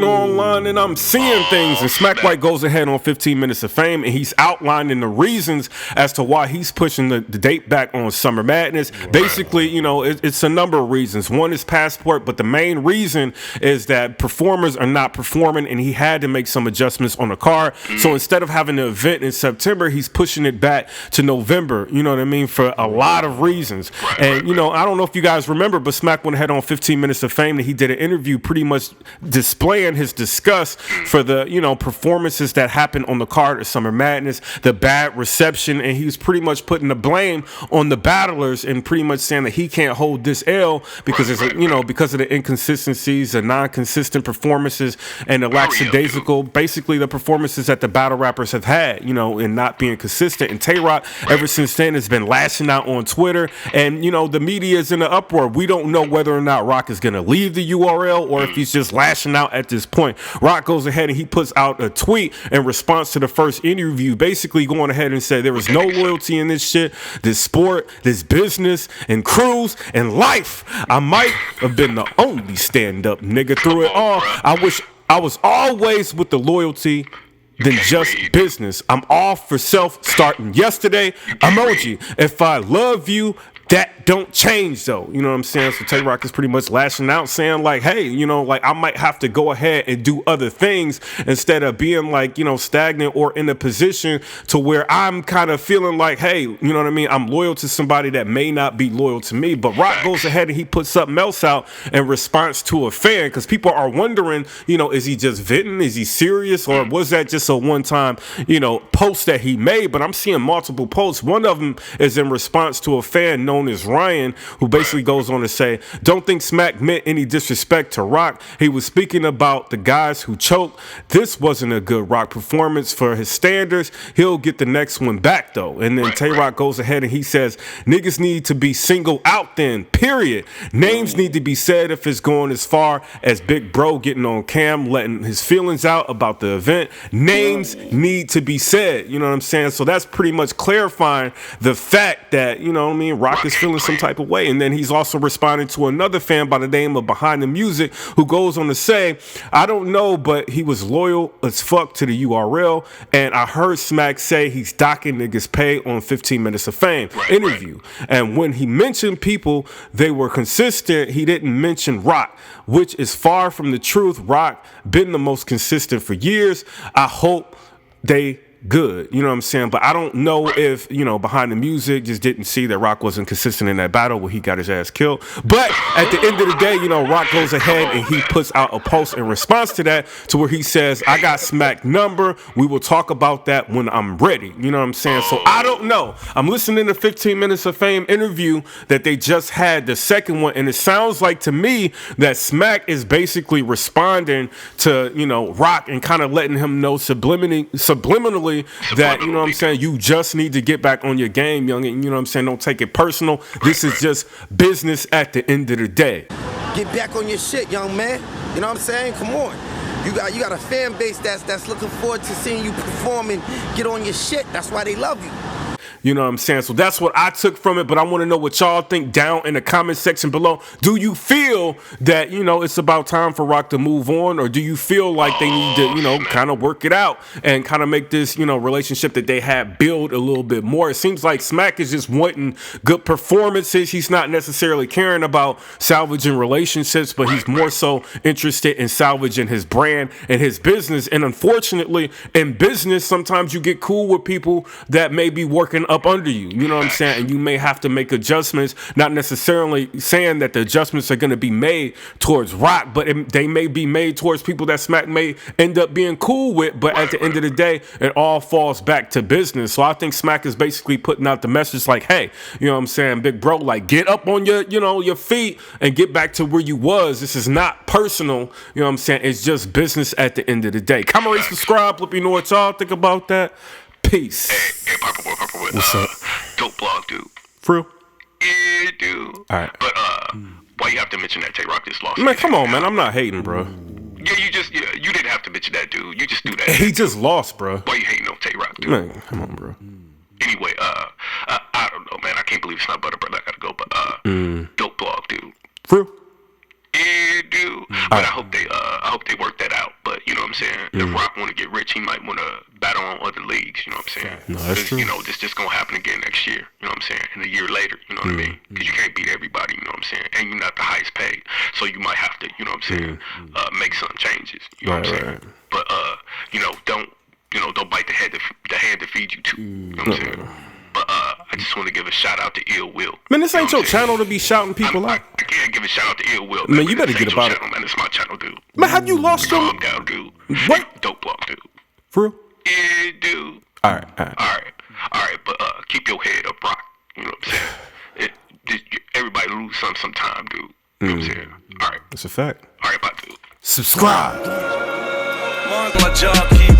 online and I'm seeing things, and Smack White goes ahead on 15 Minutes of Fame and he's outlining the reasons as to why he's pushing the date back on Summer Madness. Basically, you know, it's a number of reasons. One is passport, but the main reason is that performers are not performing and he had to make some adjustments on the card. So instead of having the event in September, he's pushing it back to November, you know what I mean, for a lot of reasons. And, you know, I don't know if you guys remember, but Smack went ahead on 15 Minutes of Fame and he did an interview pretty much displaying his disgust for the, you know, performances that happened on the card of Summer Madness, the bad reception, and he was pretty much putting the blame on the battlers and pretty much saying that he can't hold this L because it's, you know, because of the inconsistencies, the non-consistent performances, and the lackadaisical, basically the performances that the battle rappers have had, you know, and not being consistent. And Tay Roc, ever since then, has been lashing out on Twitter, and, you know, the media is in an uproar. We don't know whether or not Roc is going to leave the URL or if he's just lashing out at this point. Roc goes ahead and he puts out a tweet in response to the first interview, basically going ahead and said there was no loyalty in this shit, this sport, this business, and crews, and life. I might have been the only stand-up nigga through it all. I wish I was always with the loyalty than just business. I'm all for self starting yesterday. Emoji. If I love you, that don't change though. You know what I'm saying? So Tay Roc is pretty much lashing out saying like, hey, you know, like I might have to go ahead and do other things instead of being like, you know, stagnant or in a position to where I'm kind of feeling like, hey, you know what I mean? I'm loyal to somebody that may not be loyal to me. But Roc goes ahead and he puts something else out in response to a fan, because people are wondering, you know, is he just venting? Is he serious? Or was that just a one-time, you know, post that he made? But I'm seeing multiple posts. One of them is in response to a fan known as Ryan, who basically goes on to say, don't think Smack meant any disrespect to Roc. He was speaking about the guys who choked. This wasn't a good Roc performance for his standards. He'll get the next one back though. And then Tay Roc goes ahead and he says, niggas need to be singled out then, period. Names need to be said if it's going as far as Big Bro getting on cam, letting his feelings out about the event. Names need to be said. You know what I'm saying? So that's pretty much clarifying the fact that, you know what I mean, Roc is feeling some type of way. And then he's also responding to another fan by the name of Behind the Music, who goes on to say, I don't know, but he was loyal as fuck to the URL, and I heard Smack say he's docking niggas pay on 15 Minutes of Fame interview. And when he mentioned people, they were consistent, he didn't mention Roc, which is far from the truth. Roc been the most consistent for years. I hope they good, you know what I'm saying? But I don't know if, you know, Behind the Music just didn't see that Roc wasn't consistent in that battle where he got his ass killed. But at the end of the day, you know, Roc goes ahead and he puts out a post in response to that, to where he says, I got Smack number. We will talk about that when I'm ready. You know what I'm saying? So I don't know. I'm listening to 15 Minutes of Fame interview that they just had, the second one, and it sounds like to me that Smack is basically responding to, you know, Roc and kind of letting him know subliminally that, you know what I'm saying, you just need to get back on your game, young, and you know what I'm saying, don't take it personal. This is just business at the end of the day. Get back on your shit, young man. You know what I'm saying? Come on. You got a fan base that's looking forward to seeing you perform and get on your shit. That's why they love you. You know what I'm saying? So that's what I took from it, but I want to know what y'all think down in the comment section below. Do you feel that, you know, it's about time for Roc to move on, or do you feel like they need to, you know, kind of work it out and kind of make this, you know, relationship that they had build a little bit more? It seems like Smack is just wanting good performances. He's not necessarily caring about salvaging relationships, but he's more so interested in salvaging his brand and his business. And unfortunately, in business, sometimes you get cool with people that may be working up under you, you know what I'm saying? And you may have to make adjustments, not necessarily saying that the adjustments are going to be made towards Roc, but they may be made towards people that Smack may end up being cool with. But at the end of the day, it all falls back to business. So I think Smack is basically putting out the message like, hey, you know what I'm saying, Big Bro, like, get up on your, you know, your feet and get back to where you was. This is not personal, you know what I'm saying? It's just business at the end of the day. Comment, rate, subscribe. Let me know what y'all think about that. Peace. Hey, PIPERBOY. What's up? Dope blog, dude. For real? Yeah, dude. All right. But why you have to mention that Tay Roc just lost? Man, come on, man. I'm not hating, bro. Yeah, you didn't have to mention that, dude. You just do that. He just lost, bro. Why you hating on Tay Roc, dude? Man, come on, bro. Anyway, I don't know, man. I can't believe it's not butter, brother. I gotta go, but dope blog, dude. For real? Yeah, dude. But I hope they work that out. But you know what I'm saying? If Roc want to get rich, he might want to battle on other leagues. You know what I'm saying? No, that's true. You know, this just gonna happen again next year. You know what I'm saying? And a year later. You know what I mean? Because you can't beat everybody. You know what I'm saying? And you're not the highest paid, so you might have to. You know what I'm saying? Make some changes. You know what I'm saying? Right. But don't bite the hand that feeds you too. You know what I'm saying? But I just want to give a shout out to Ill Will. Man, this ain't your channel to be shouting people out. I can't give a shout out to Ill Will. Man, you better get about it. Man, it's my channel, dude. Man, have you lost your... Calm down, dude. What? Dope block, dude. For real? Yeah, dude. All right. But keep your head up, Roc. You know what I'm saying? Everybody lose sometime, dude. You know what I'm saying? All right. That's a fact. All right, bye, dude. Subscribe. My job keep